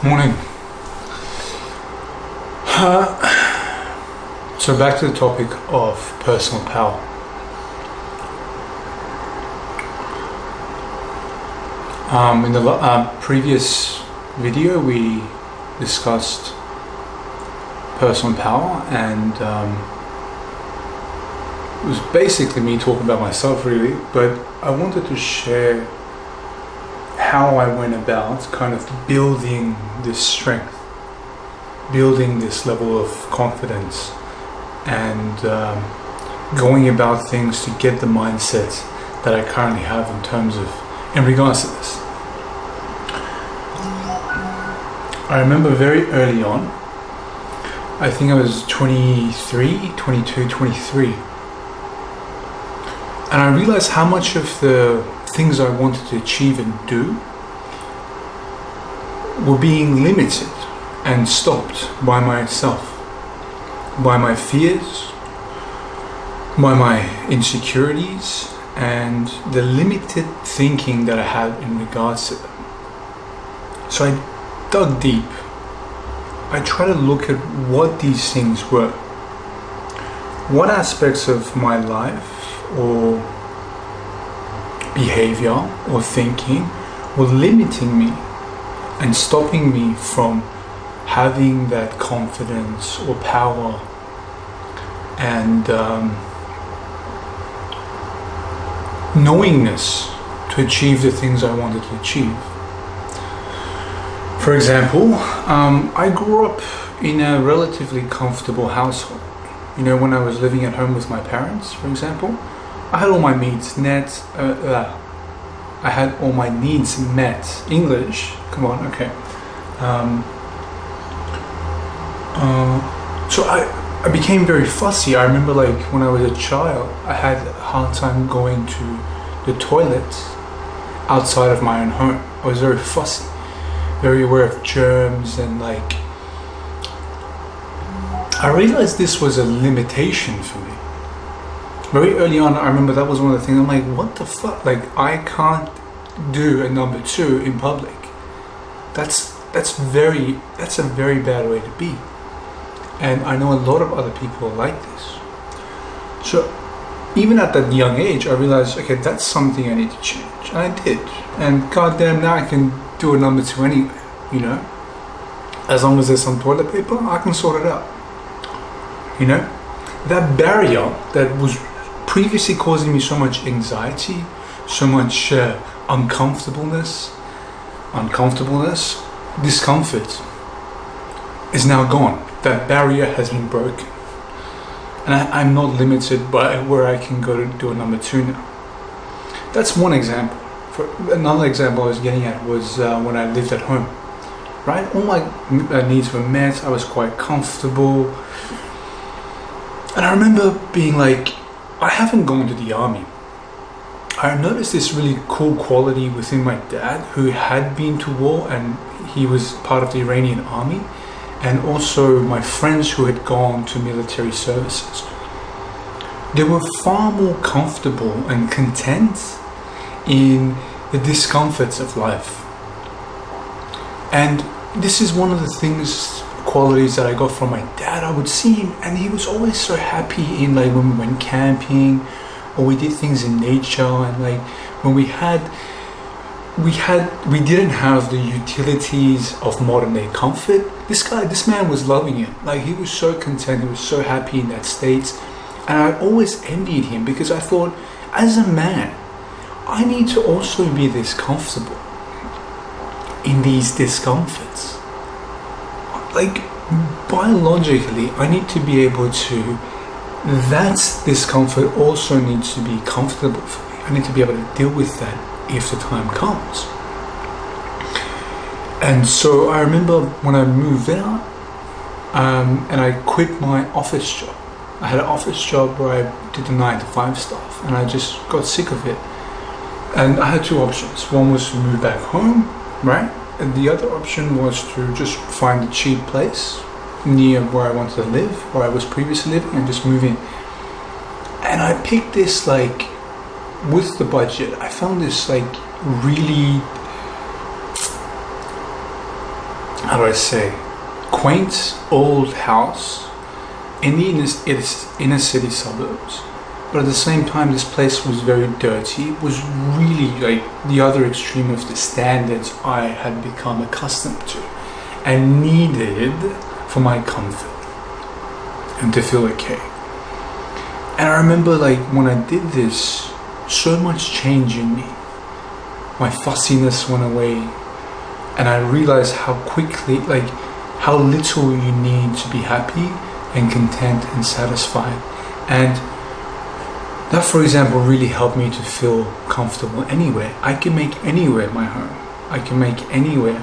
Morning. So back to the topic of personal power. In the previous video, we discussed personal power, and it was basically me talking about myself, really. But I wanted to share how I went about kind of building this strength, building this level of confidence, and going about things to get the mindset that I currently have in regards to this. I remember very early on, I think I was 23, and I realized how much of the things I wanted to achieve and do were being limited and stopped by myself, by my fears, by my insecurities, and the limited thinking that I had in regards to them. So I dug deep. I tried to look at what these things were. What aspects of my life or behavior or thinking were limiting me and stopping me from having that confidence or power and knowingness to achieve the things I wanted to achieve. For example, I grew up in a relatively comfortable household. You know, when I was living at home with my parents, for example, I had all my needs met. I had all my needs met. English, come on, okay. So I became very fussy. I remember, like, when I was a child, I had a hard time going to the toilet outside of my own home. I was very fussy, very aware of germs, and like, I realized this was a limitation for me. Very early on, I remember that was one of the things. I'm like, what the fuck? Like, I can't do a number 2 in public. That's a very bad way to be. And I know a lot of other people are like this. So even at that young age, I realized, okay, that's something I need to change. And I did. And goddamn, now I can do a number 2 anyway, you know? As long as there's some toilet paper, I can sort it out. You know? That barrier that was previously causing me so much anxiety, so much uncomfortableness, discomfort is now gone. That barrier has been broken. And I'm not limited by where I can go to do a number 2 now. That's one example. Another example I was getting at was when I lived at home. Right? All my needs were met. I was quite comfortable. And I remember being like, I haven't gone to the army. I noticed this really cool quality within my dad, who had been to war, and he was part of the Iranian army, and also my friends who had gone to military services. They were far more comfortable and content in the discomforts of life. And this is one of the qualities that I got from my dad. I would see him, and he was always so happy in, like, when we went camping or we did things in nature, and like when we didn't have the utilities of modern day comfort. This man was loving it. Like, he was so content, he was so happy in that state. And I always envied him, because I thought, as a man, I need to also be this comfortable in these discomforts. Like, biologically, I need to be able to, that discomfort also needs to be comfortable for me. I need to be able to deal with that if the time comes. And so I remember when I moved out, and I quit my office job. I had an office job where I did the 9 to 5 stuff, and I just got sick of it. And I had 2 options. One was to move back home, right? And the other option was to just find a cheap place near where I wanted to live, where I was previously living, and just move in. And I picked this, like, with the budget. I found this, like, really how do I say, quaint old house in the inner city suburbs. But at the same time, this place was very dirty. It was really like the other extreme of the standards I had become accustomed to and needed for my comfort and to feel okay. And I remember like when I did this, so much changed in me. My fussiness went away, and I realized how quickly, like how little you need to be happy and content and satisfied. And that, for example, really helped me to feel comfortable anywhere. I can make anywhere my home. I can make anywhere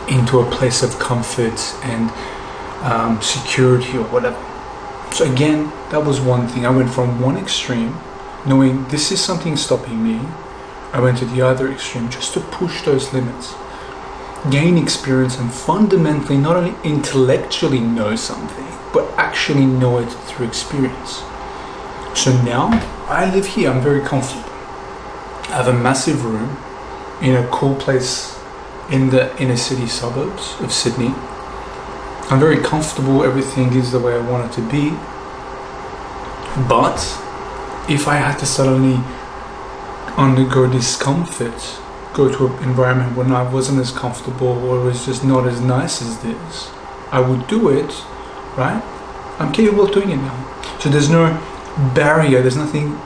into a place of comfort and security or whatever. So again, that was one thing. I went from one extreme, knowing this is something stopping me. I went to the other extreme just to push those limits, gain experience, and fundamentally not only intellectually know something, but actually know it through experience. So now I live here, I'm very comfortable. I have a massive room in a cool place in the inner city suburbs of Sydney. I'm very comfortable, everything is the way I want it to be. But if I had to suddenly undergo discomfort, go to an environment where I wasn't as comfortable or it was just not as nice as this, I would do it, right? I'm capable of doing it now. So there's no barrier, there's nothing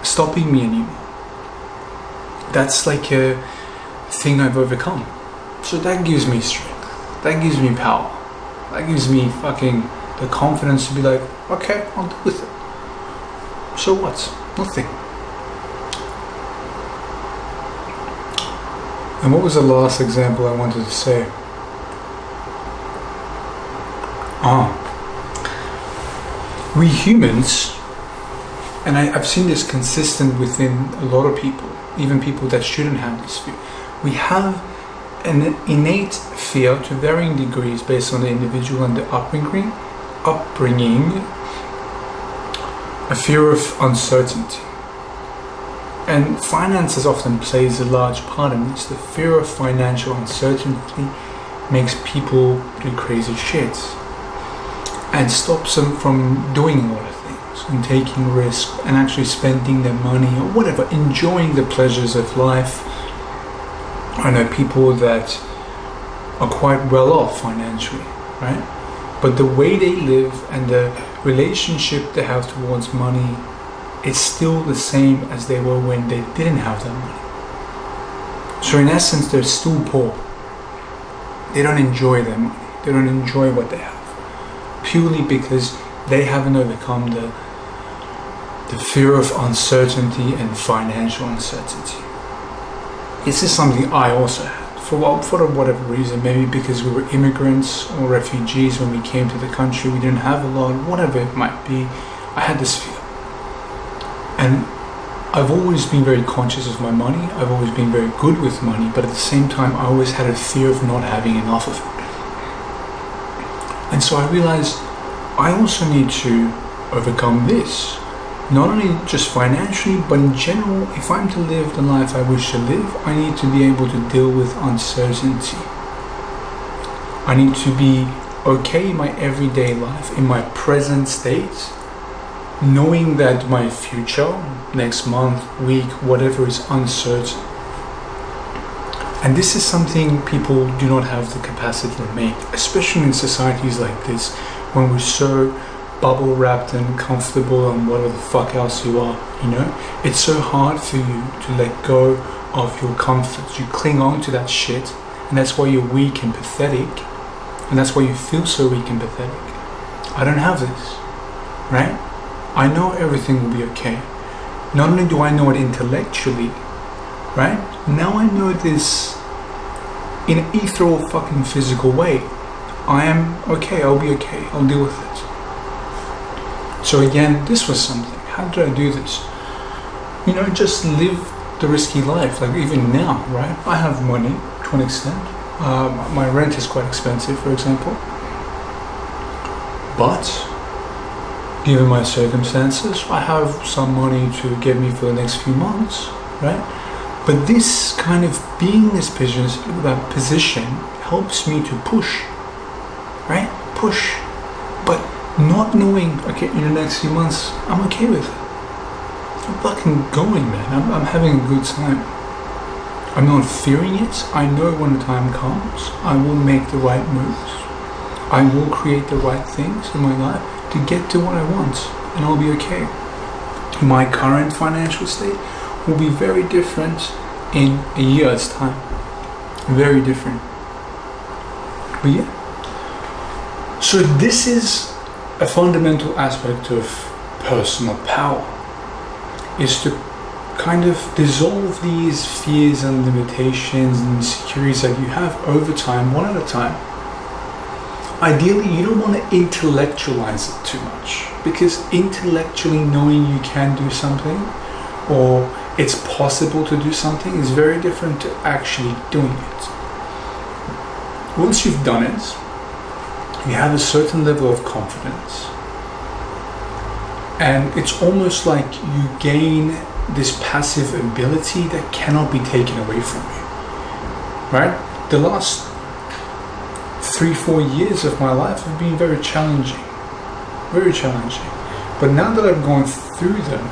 stopping me anymore. That's like a thing I've overcome. So that gives me strength, that gives me power, that gives me fucking the confidence to be like, okay, I'll deal with it. So what? Nothing. And what was the last example I wanted to say? We humans, and I've seen this consistent within a lot of people, even people that shouldn't have this fear. We have an innate fear to varying degrees based on the individual and the upbringing, a fear of uncertainty. And finances often plays a large part in this. The fear of financial uncertainty makes people do crazy shit and stops them from doing a lot of things and taking risks and actually spending their money or whatever, enjoying the pleasures of life. I know people that are quite well off financially, right? But the way they live and the relationship they have towards money, it's still the same as they were when they didn't have that money. So in essence, they're still poor. They don't enjoy their money. They don't enjoy what they have. Purely because they haven't overcome the fear of uncertainty and financial uncertainty. This is something I also had. For whatever reason, maybe because we were immigrants or refugees when we came to the country, we didn't have a lot, whatever it might be, I had this fear. And I've always been very conscious of my money, I've always been very good with money, but at the same time I always had a fear of not having enough of it. And so I realized I also need to overcome this. Not only just financially, but in general, if I'm to live the life I wish to live, I need to be able to deal with uncertainty. I need to be okay in my everyday life, in my present state, knowing that my future, next month, week, whatever is uncertain. And this is something people do not have the capacity to make, especially in societies like this, when we're so bubble wrapped and comfortable and whatever the fuck else you are, you know? It's so hard for you to let go of your comforts. You cling on to that shit, and that's why you're weak and pathetic, and that's why you feel so weak and pathetic. I don't have this, right? I know everything will be okay. Not only do I know it intellectually, right? Now I know this in an ethereal fucking physical way. I am okay, I'll be okay, I'll deal with it. So again, this was something. How did I do this? You know, just live the risky life. Like even now, right? I have money to an extent. My rent is quite expensive, for example. But given my circumstances, I have some money to get me for the next few months, right? But this kind of being in this position helps me to push, right? Push. But not knowing, okay, in the next few months, I'm okay with it. I'm fucking going, man. I'm having a good time. I'm not fearing it. I know when the time comes, I will make the right moves. I will create the right things in my life to get to what I want, and I'll be okay. My current financial state will be very different in a year's time. Very different. But yeah. So this is a fundamental aspect of personal power, is to kind of dissolve these fears and limitations and insecurities that you have over time, one at a time. Ideally, you don't want to intellectualize it too much, because intellectually knowing you can do something or it's possible to do something is very different to actually doing it. Once you've done it, you have a certain level of confidence, and it's almost like you gain this passive ability that cannot be taken away from you, right? The last 3-4 years of my life have been very challenging. But now that I've gone through them,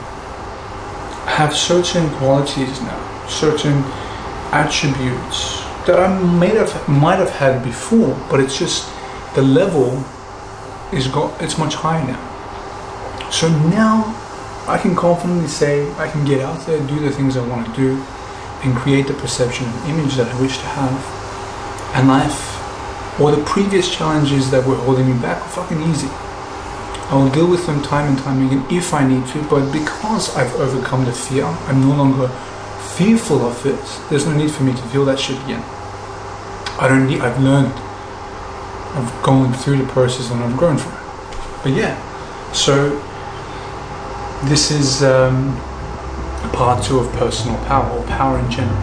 I have certain qualities now, certain attributes that I might have had before, but it's just the level it's much higher now. So now I can confidently say I can get out there, do the things I want to do, and create the perception and image that I wish to have. And life, or the previous challenges that were holding me back, are fucking easy. I will deal with them time and time again if I need to, but because I've overcome the fear, I'm no longer fearful of it. There's no need for me to feel that shit again. I've learned. I've gone through the process and I've grown from it. But yeah, so this is part 2 of personal power, or power in general.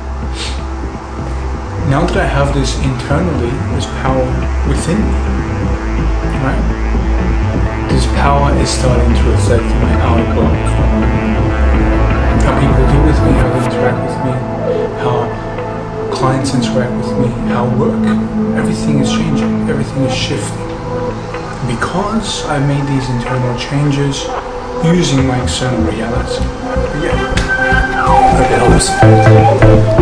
Now that I have this internally, this power within me, right? This power is starting to reflect in my outer world. How people deal with me, how they interact with me, how clients interact with me, how work, everything is changing, everything is shifting. Because I made these internal changes using my external reality. Yeah, hope it helps.